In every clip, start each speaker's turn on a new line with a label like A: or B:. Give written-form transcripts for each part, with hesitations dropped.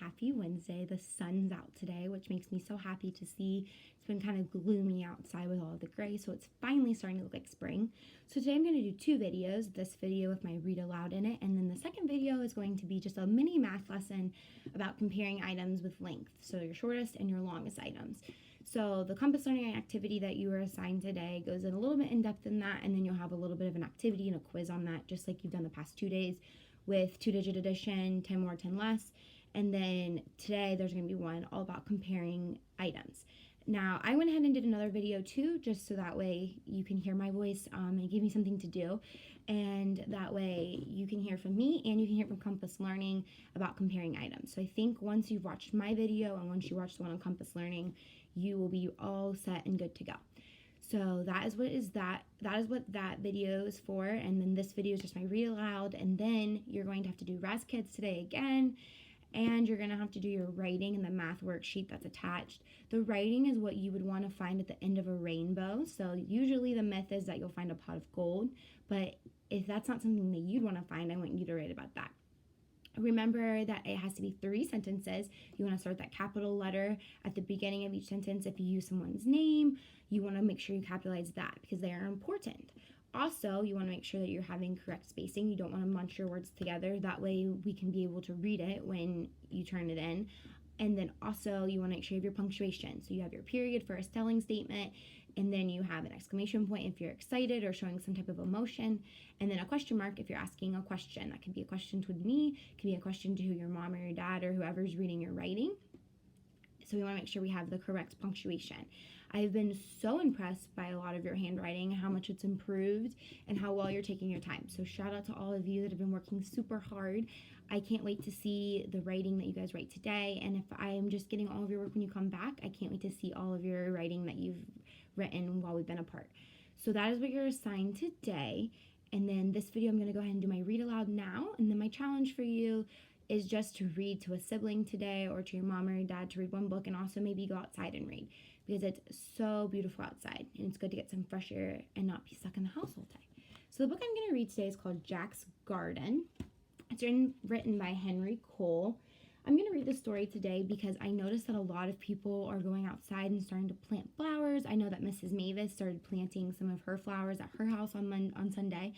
A: happy Wednesday. The sun's out today, which makes me so happy to see. It's been kind of gloomy outside with all of the gray, so it's finally starting to look like spring. So today I'm going to do two videos, this video with my read aloud in it, and then the second video is going to be just a mini math lesson about comparing items with length, so your shortest and your longest items. So the compass learning activity that you were assigned today goes in a little bit in depth in that, and then you'll have a little bit of an activity and a quiz on that, just like you've done the past 2 days with 2-digit addition, 10 more, 10 less. And then today there's going to be one all about comparing items. Now, I went ahead and did another video too, just so that way you can hear my voice and give me something to do. And that way you can hear from me and you can hear from Compass Learning about comparing items. So I think once you've watched my video and once you watch the one on Compass Learning, you will be all set and good to go. So that is what that video is for, and then this video is just my read aloud, and then you're going to have to do Res Kids today again, and you're going to have to do your writing in the math worksheet that's attached. The writing is what you would want to find at the end of a rainbow, so usually the myth is that you'll find a pot of gold, but if that's not something that you'd want to find, I want you to write about that. Remember that it has to be 3 sentences. You want to start that capital letter at the beginning of each sentence. If you use someone's name, you want to make sure you capitalize that because they are important. Also, you want to make sure that you're having correct spacing. You don't want to munch your words together. That way we can be able to read it when you turn it in. And then also you want to make sure you have your punctuation. So you have your period for a spelling statement, and then you have an exclamation point if you're excited or showing some type of emotion, and then a question mark if you're asking a question. That could be a question to me, it could be a question to your mom or your dad or whoever's reading your writing. So we want to make sure we have the correct punctuation. I've been so impressed by a lot of your handwriting, how much it's improved, and how well you're taking your time. So shout out to all of you that have been working super hard. I can't wait to see the writing that you guys write today. And if I am just getting all of your work when you come back, I can't wait to see all of your writing that you've written while we've been apart. So that is what you're assigned today. And then this video, I'm going to go ahead and do my read aloud now. And then my challenge for you is just to read to a sibling today or to your mom or your dad, to read one book, and also maybe go outside and read because it's so beautiful outside and it's good to get some fresh air and not be stuck in the house all day. So the book I'm going to read today is called Jack's Garden. It's written by Henry Cole. I'm going to read the story today because I noticed that a lot of people are going outside and starting to plant flowers. I know that Mrs. Mavis started planting some of her flowers at her house on Sunday,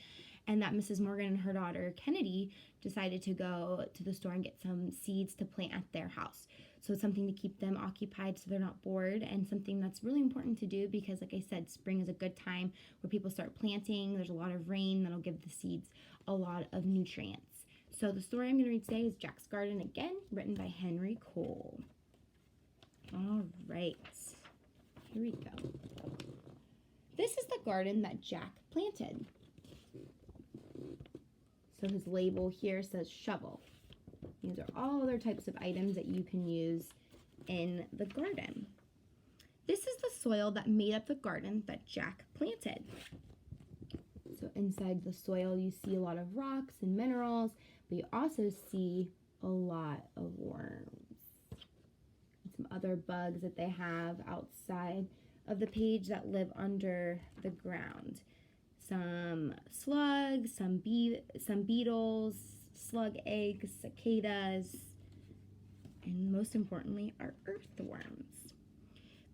A: and that Mrs. Morgan and her daughter Kennedy decided to go to the store and get some seeds to plant at their house. So it's something to keep them occupied so they're not bored, and something that's really important to do because, like I said, spring is a good time where people start planting. There's a lot of rain that'll give the seeds a lot of nutrients. So the story I'm going to read today is Jack's Garden again, written by Henry Cole. All right, here we go. This is the garden that Jack planted. So his label here says shovel. These are all other types of items that you can use in the garden. This is the soil that made up the garden that Jack planted. So inside the soil you see a lot of rocks and minerals, but you also see a lot of worms and some other bugs that they have outside of the page that live under the ground. Some slugs, some beetles, slug eggs, cicadas, and most importantly, our earthworms.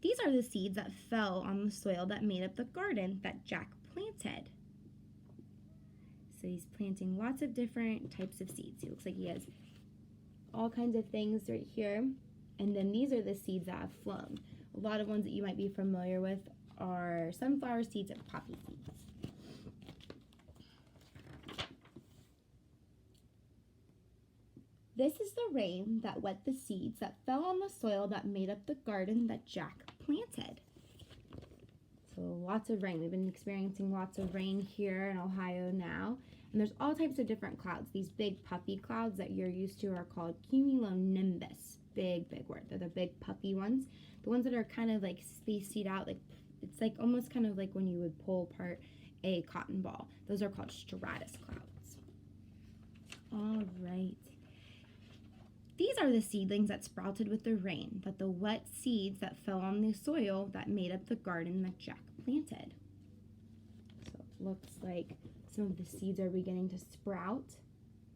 A: These are the seeds that fell on the soil that made up the garden that Jack planted. So he's planting lots of different types of seeds. He looks like he has all kinds of things right here. And then these are the seeds that have flown. A lot of ones that you might be familiar with are sunflower seeds and poppy seeds. This is the rain that wet the seeds that fell on the soil that made up the garden that Jack planted. So lots of rain. We've been experiencing lots of rain here in Ohio now. And there's all types of different clouds. These big puffy clouds that you're used to are called cumulonimbus. Big word. They're the big puffy ones. The ones that are kind of like spaced out, like it's like almost kind of like when you would pull apart a cotton ball. Those are called stratus clouds. All right. These are the seedlings that sprouted with the rain, but the wet seeds that fell on the soil that made up the garden that Jack planted. So it looks like some of the seeds are beginning to sprout.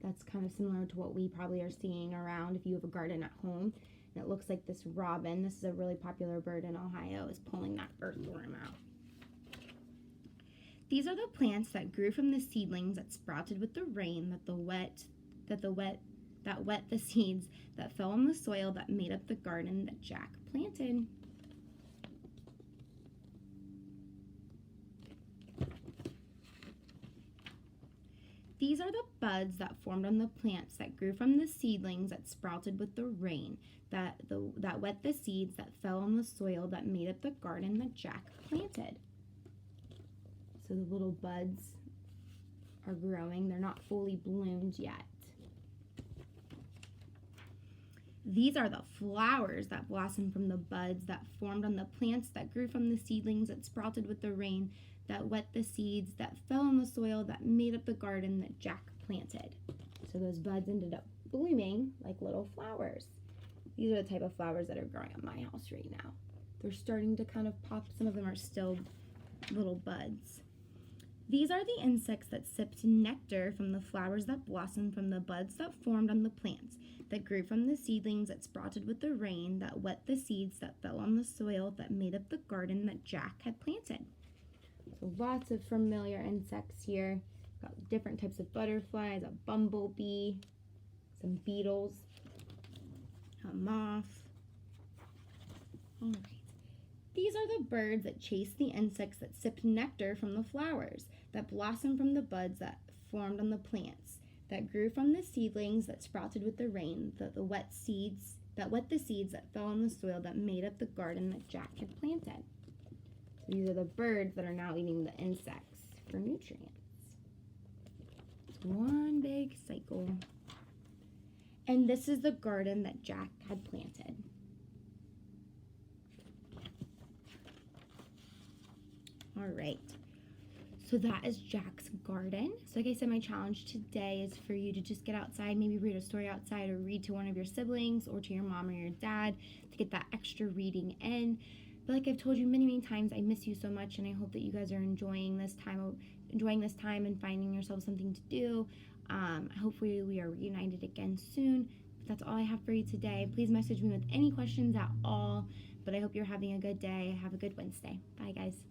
A: That's kind of similar to what we probably are seeing around if you have a garden at home. And it looks like this robin, this is a really popular bird in Ohio, is pulling that earthworm out. These are the plants that grew from the seedlings that sprouted with the rain that wet the seeds that fell on the soil that made up the garden that Jack planted. These are the buds that formed on the plants that grew from the seedlings that sprouted with the rain that wet the seeds that fell on the soil that made up the garden that Jack planted. So the little buds are growing. They're not fully bloomed yet. These are the flowers that blossom from the buds that formed on the plants that grew from the seedlings that sprouted with the rain that wet the seeds that fell on the soil that made up the garden that Jack planted. So those buds ended up blooming like little flowers. These are the type of flowers that are growing at my house right now. They're starting to kind of pop. Some of them are still little buds. These are the insects that sipped nectar from the flowers that blossomed from the buds that formed on the plants that grew from the seedlings that sprouted with the rain that wet the seeds that fell on the soil that made up the garden that Jack had planted. So lots of familiar insects here. Got different types of butterflies, a bumblebee, some beetles, a moth. All right. These are the birds that chase the insects that sipped nectar from the flowers that blossomed from the buds that formed on the plants that grew from the seedlings that sprouted with the rain that wet the seeds that fell on the soil that made up the garden that Jack had planted. So these are the birds that are now eating the insects for nutrients. It's one big cycle. And this is the garden that Jack had planted. All right, so that is Jack's garden. So like I said, my challenge today is for you to just get outside, maybe read a story outside or read to one of your siblings or to your mom or your dad to get that extra reading in. But like I've told you many, many times, I miss you so much, and I hope that you guys are enjoying this time and finding yourself something to do. Hopefully we are reunited again soon. But that's all I have for you today. Please message me with any questions at all. But I hope you're having a good day. Have a good Wednesday. Bye, guys.